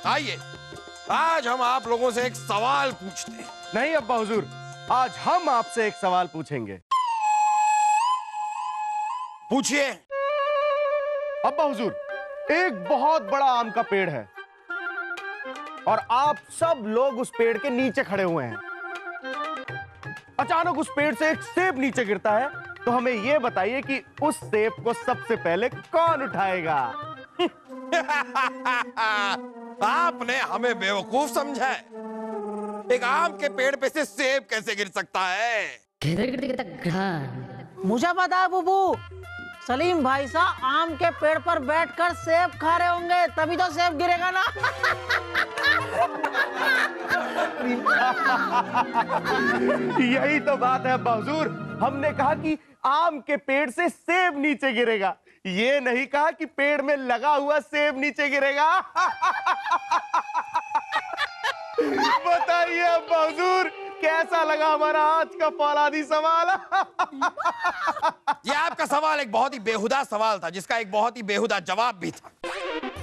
आइए, आज हम आप लोगों से एक सवाल पूछते हैं। नहीं अब्बा हुजूर, आज हम आपसे एक सवाल पूछेंगे। पूछिए। अब्बा हुजूर, एक बहुत बड़ा आम का पेड़ है और आप सब लोग उस पेड़ के नीचे खड़े हुए हैं। अचानक उस पेड़ से एक सेब नीचे गिरता है, तो हमें यह बताइए कि उस सेब को सबसे पहले कौन उठाएगा? आपने हमें बेवकूफ समझा है। एक आम के पेड़ पे से सेब कैसे गिर सकता है? मुझे पता है बुबू, सलीम भाई साहब आम के पेड़ पर बैठकर सेब खा रहे होंगे, तभी तो सेब गिरेगा ना। यही तो बात है अब्बा हुजूर, हमने कहा कि आम के पेड़ से सेब नीचे गिरेगा, ये नहीं कहा कि पेड़ में लगा हुआ सेब नीचे गिरेगा। बताइए अब्बा हुजूर, कैसा लगा हमारा आज का फौलादी सवाल? ये आपका सवाल एक बहुत ही बेहुदा सवाल था, जिसका एक बहुत ही बेहुदा जवाब भी था।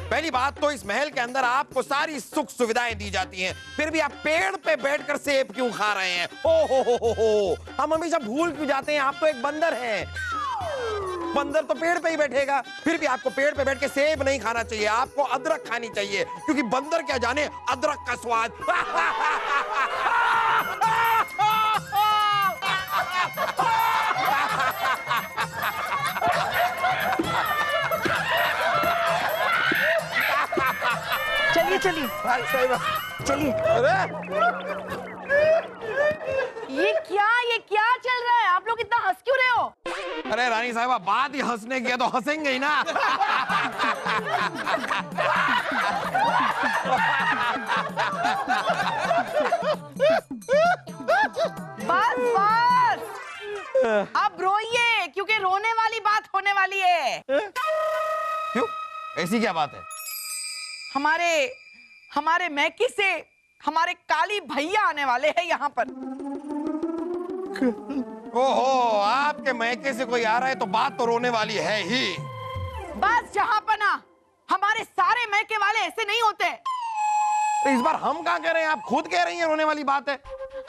पहली बात तो इस महल के अंदर आपको सारी सुख सुविधाएं दी जाती हैं, फिर भी आप पेड़ पे बैठकर सेब क्यों खा रहे हैं? ओ हो, हम हमेशा भूल क्यों जाते हैं, आप तो एक बंदर हैं। बंदर तो पेड़ पे ही बैठेगा, फिर भी आपको पेड़ पे बैठ के सेब नहीं खाना चाहिए, आपको अदरक खानी चाहिए, क्योंकि बंदर क्या जाने अदरक का स्वाद। चलिए चलिए चलिए। ये क्या चल रहा है? आप लोग इतना हंस क्यों रहे हो? अरे रानी साहिबा, बात ही हंसने की है तो हंसेंगे ही ना। बस बस, अब रोइए, क्योंकि रोने वाली बात होने वाली है। क्यों? ऐसी क्या बात है? हमारे मैकी से हमारे काली भैया आने वाले हैं यहाँ पर। ओहो, आपके मैके से कोई आ रहा है तो बात तो रोने वाली है ही। बस जहाँ पना, हमारे सारे मैके वाले ऐसे नहीं होते। तो इस बार हम कहाँ कह रहे हैं, आप खुद कह रही हैं रोने वाली बात है।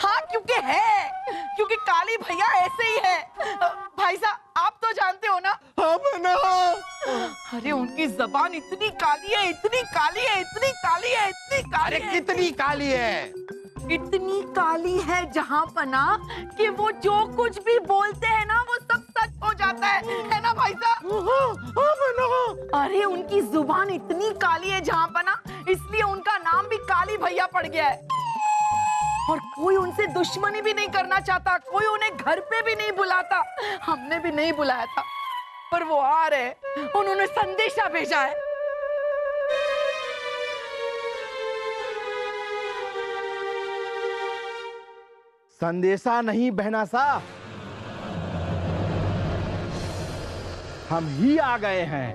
हाँ, क्योंकि काली भैया ऐसे ही है। भाई साहब, आप तो जानते हो ना। हम ना। अरे उनकी जबान इतनी काली है, इतनी काली है, इतनी काली है, इतनी काली अरे है। कितनी काली है? इतनी काली है जहाँ पना कि वो जो कुछ भी बोलते हैं ना, वो सब सच हो जाता है ना भाई साहब? अरे उनकी जुबान इतनी काली है जहाँ पना, इसलिए उनका नाम भी काली भैया पड़ गया है। और कोई उनसे दुश्मनी भी नहीं करना चाहता, कोई उन्हें घर पे भी नहीं बुलाता। हमने भी नहीं बुलाया था, पर वो आ रहे, उन्होंने संदेशा भेजा है। संदेशा नहीं बहना सा, हम ही आ गए हैं।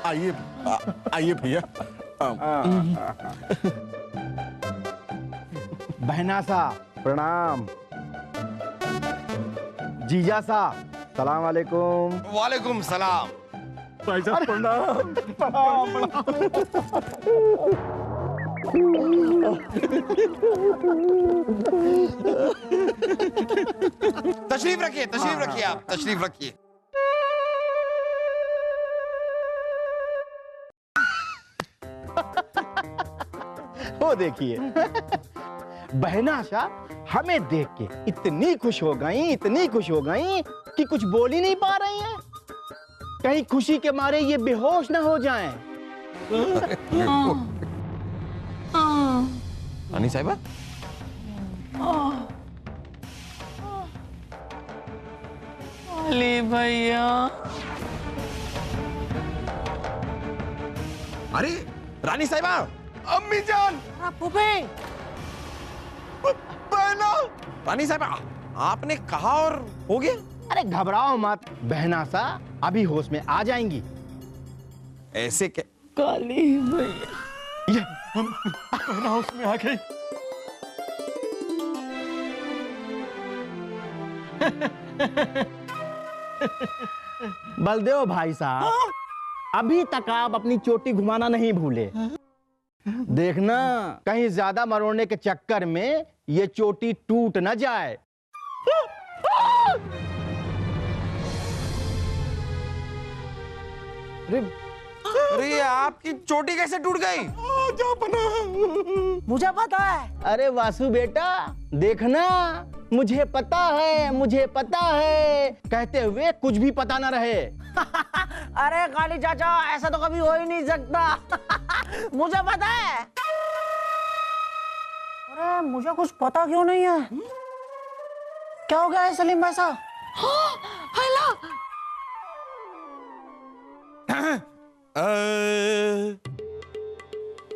आइए भैया। बहना सा प्रणाम, जीजा सा सलाम वालेकुम। वालेकुम सलाम। भाई साहब प्रणाम। तशरीफ रखिए आप, तशरीफ रखिए। वो देखिए, बहना शाह हमें देख के इतनी खुश हो गई कि कुछ बोल ही नहीं पा रही हैं। कहीं खुशी के मारे ये बेहोश ना हो जाएं। रानी साहिबा, काली भैया। अरे रानी साहिबा, अम्मी जान, रानी साहिबा, आपने कहा और हो गया। अरे घबराओ मत बहना सा, अभी होश में आ जाएंगी। ऐसे क्या? काली भैया। ये हम हाउस में आ गई। बलदेव भाई साहब, अभी तक आप अपनी चोटी घुमाना नहीं भूले। देखना कहीं ज्यादा मरोड़ने के चक्कर में ये चोटी टूट न जाए। अरे आपकी चोटी कैसे टूट गई? मुझे पता है। अरे वासु बेटा, देखना मुझे पता है, मुझे पता है कहते हुए कुछ भी पता न रहे। अरे काली चाचा, ऐसा तो कभी हो ही नहीं सकता। मुझे पता है। अरे मुझे कुछ पता क्यों नहीं है? क्या हो गया है सलीम भाई साहब?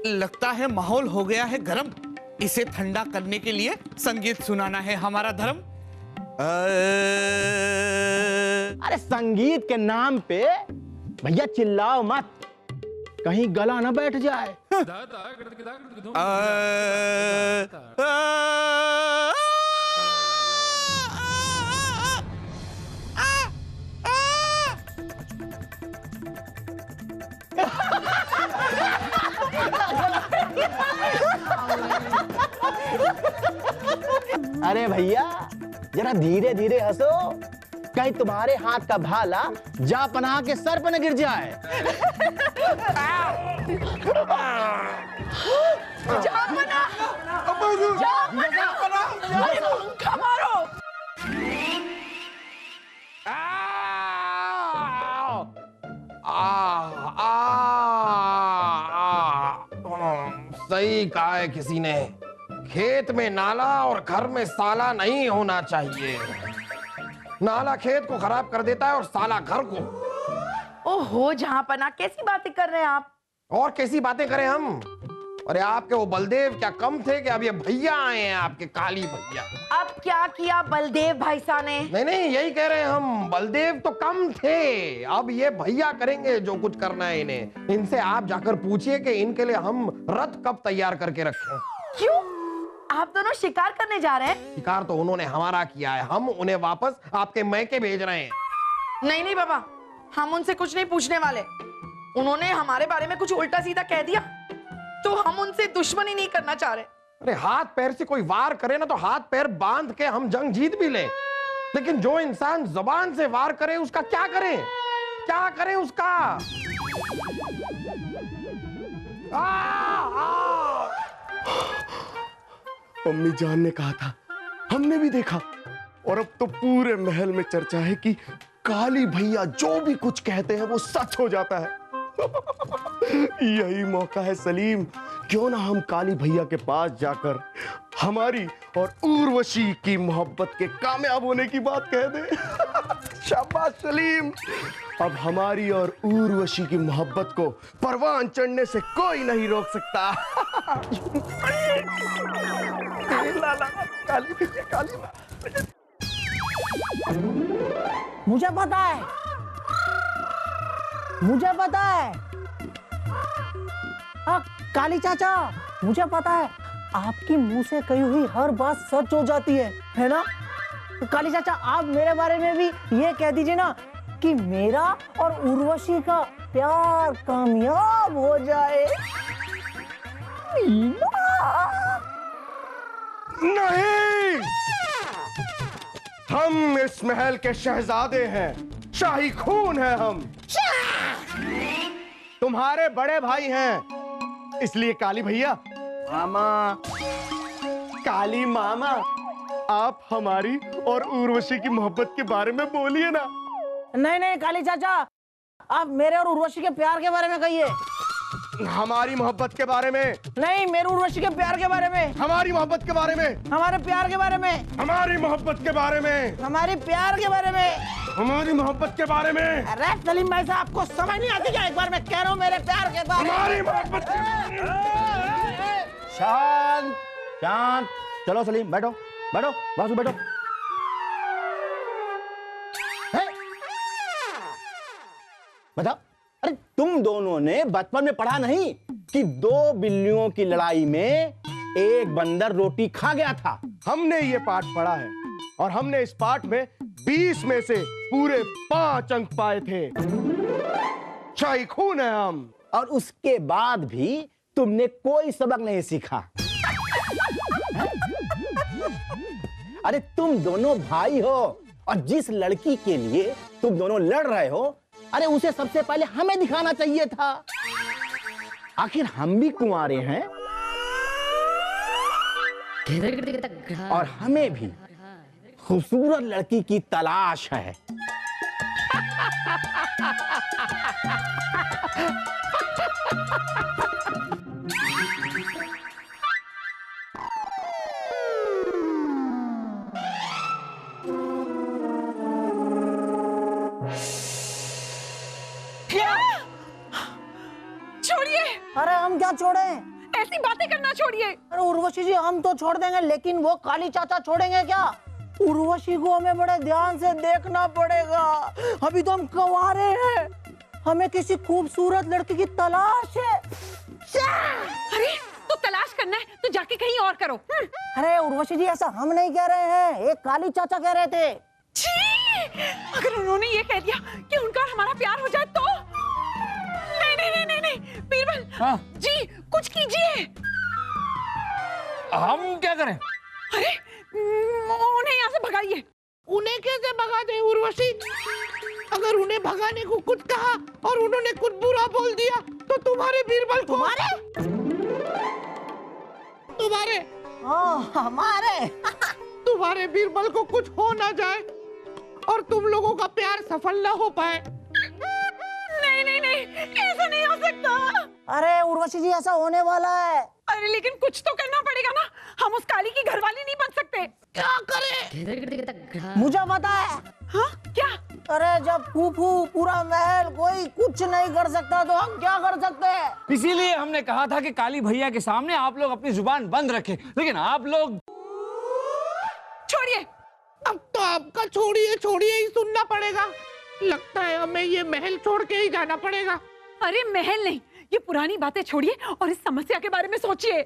लगता है माहौल हो गया है गरम। इसे ठंडा करने के लिए संगीत सुनाना है हमारा धर्म। अरे संगीत के नाम पे भैया चिल्लाओ मत, कहीं गला ना बैठ जाए। अरे भैया जरा धीरे धीरे हंसो, कहीं तुम्हारे हाथ का भाला जा पनाह के सर पर न गिर जाए। सही कहा है किसी ने, खेत में नाला और घर में साला नहीं होना चाहिए। नाला खेत को खराब कर देता है और साला घर को। ओहो जहाँपना, कैसी बातें कर रहे हैं आप? और कैसी बातें करें हम? अरे आपके वो बलदेव क्या कम थे कि अब ये भैया आए हैं, आपके काली भैया। अब क्या किया बलदेव भाई साहब ने? नहीं यही कह रहे हैं हम, बलदेव तो कम थे, अब ये भैया करेंगे जो कुछ करना है इन्हें। इनसे आप जाकर पूछिए कि इनके लिए हम रथ कब तैयार करके रखें। क्यों? आप दोनों शिकार करने जा रहे हैं? शिकार तो उन्होंने हमारा किया है, हम उन्हें वापस आपके मैके भेज रहे हैं। नहीं बाबा, हम उनसे कुछ नहीं पूछने वाले। उन्होंने हमारे बारे में कुछ उल्टा सीधा कह दिया तो हम उनसे दुश्मनी नहीं करना चाह रहे। अरे हाथ पैर से कोई वार करे ना तो हाथ पैर बांध के हम जंग जीत भी लें, लेकिन जो इंसान जुबान से वार करे उसका क्या करें? क्या करें उसका? अम्मी जान ने कहा था, हमने भी देखा, और अब तो पूरे महल में चर्चा है कि काली भैया जो भी कुछ कहते हैं वो सच हो जाता है। यही मौका है सलीम, क्यों ना हम काली भैया के पास जाकर हमारी और उर्वशी की मोहब्बत के कामयाब होने की बात कह दें। शाबाश सलीम, अब हमारी और उर्वशी की मोहब्बत को परवान चढ़ने से कोई नहीं रोक सकता। काली भैया, काली भैया। मुझे पता है, मुझे पता है। हाँ काली चाचा, मुझे पता है आपकी मुंह से कही हुई हर बात सच हो जाती है ना? तो काली चाचा आप मेरे बारे में भी ये कह दीजिए ना कि मेरा और उर्वशी का प्यार कामयाब हो जाए। नहीं, हम इस महल के शहजादे हैं, शाही खून है हम। तुम्हारे बड़े भाई हैं, इसलिए काली भैया, मामा, काली मामा, आप हमारी और उर्वशी की मोहब्बत के बारे में बोलिए ना। नहीं काली चाचा, आप मेरे और उर्वशी के प्यार के बारे में कहिए। हमारी मोहब्बत के बारे में नहीं, मेरे उर्वशी के प्यार के बारे में। हमारी मोहब्बत के बारे में हमारे प्यार के बारे में। हमारी मोहब्बत के बारे में हमारे प्यार के बारे में। हमारी मोहब्बत के बारे में। अरे सलीम भाई साहब, आपको समझ नहीं आती क्या? एक बार मैं कह रहा हूँ मेरे प्यार के बारे में। हमारी मोहब्बत के बारे में। शांत शांत, चलो सलीम बैठो, बैठो वासु बैठो। है? बताओ अरे तुम दोनों ने बचपन में पढ़ा नहीं कि दो बिल्लियों की लड़ाई में एक बंदर रोटी खा गया था? हमने ये पाठ पढ़ा है और हमने इस पाठ में 20 में से पूरे 5 अंक पाए थे। शाही खून है हम। और उसके बाद भी तुमने कोई सबक नहीं सीखा। अरे तुम दोनों भाई हो और जिस लड़की के लिए तुम दोनों लड़ रहे हो, अरे उसे सबसे पहले हमें दिखाना चाहिए था। आखिर हम भी कुंवारे हैं और हमें भी खूबसूरत लड़की की तलाश है। छोड़िए, अरे हम क्या छोड़े? ऐसी बातें करना छोड़िए। अरे उर्वशी जी, हम तो छोड़ देंगे, लेकिन वो काली चाचा छोड़ेंगे क्या? उर्वशी को हमें बड़े ध्यान से देखना पड़ेगा। अभी तो हम कंवारे हैं, हमें किसी खूबसूरत लड़की की तलाश है। अरे तो तलाश करना है तो जाके कहीं और करो। अरे उर्वशी जी, ऐसा हम नहीं कह रहे हैं, एक काली चाचा कह रहे थे। छी! अगर उन्होंने ये कह दिया कि उनका और हमारा प्यार हो जाए तो? नहीं नहीं नहीं नहीं नहीं, बीरबल जी कुछ कीजिए। हम क्या करें? अरे उन्हें यहाँ से भगाइए। उन्हें कैसे भगा दे उर्वशी? अगर उन्हें भगाने को कुछ कहा और उन्होंने कुछ बुरा बोल दिया तो तुम्हारे बीरबल को तुम्हारे हमारे तुम्हारे बीरबल को कुछ हो ना जाए और तुम लोगों का प्यार सफल ना हो पाए। नहीं नहीं नहीं, ऐसा नहीं हो सकता। अरे उर्वशी जी, ऐसा होने वाला है। अरे लेकिन कुछ तो करना पड़ेगा ना, हम उस काली की घरवाली नहीं बन सकते। क्या करें? मुझे पता है। हाँ क्या? अरे जब फूफू पूरा महल कोई कुछ नहीं कर सकता तो हम क्या कर सकते हैं? इसीलिए हमने कहा था कि काली भैया के सामने आप लोग अपनी जुबान बंद रखें, लेकिन आप लोग छोड़िए। अब तो आपका छोड़िए छोड़िए ही सुनना पड़ेगा। लगता है हमें ये महल छोड़ के ही जाना पड़ेगा। अरे महल नहीं, ये पुरानी बातें छोड़िए और इस समस्या के बारे में सोचिए।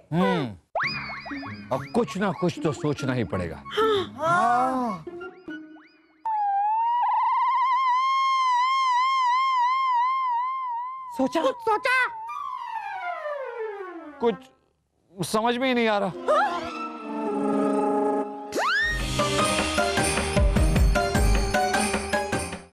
अब कुछ ना कुछ तो सोचना ही पड़ेगा। हाँ। सोचा? कुछ समझ में ही नहीं आ रहा।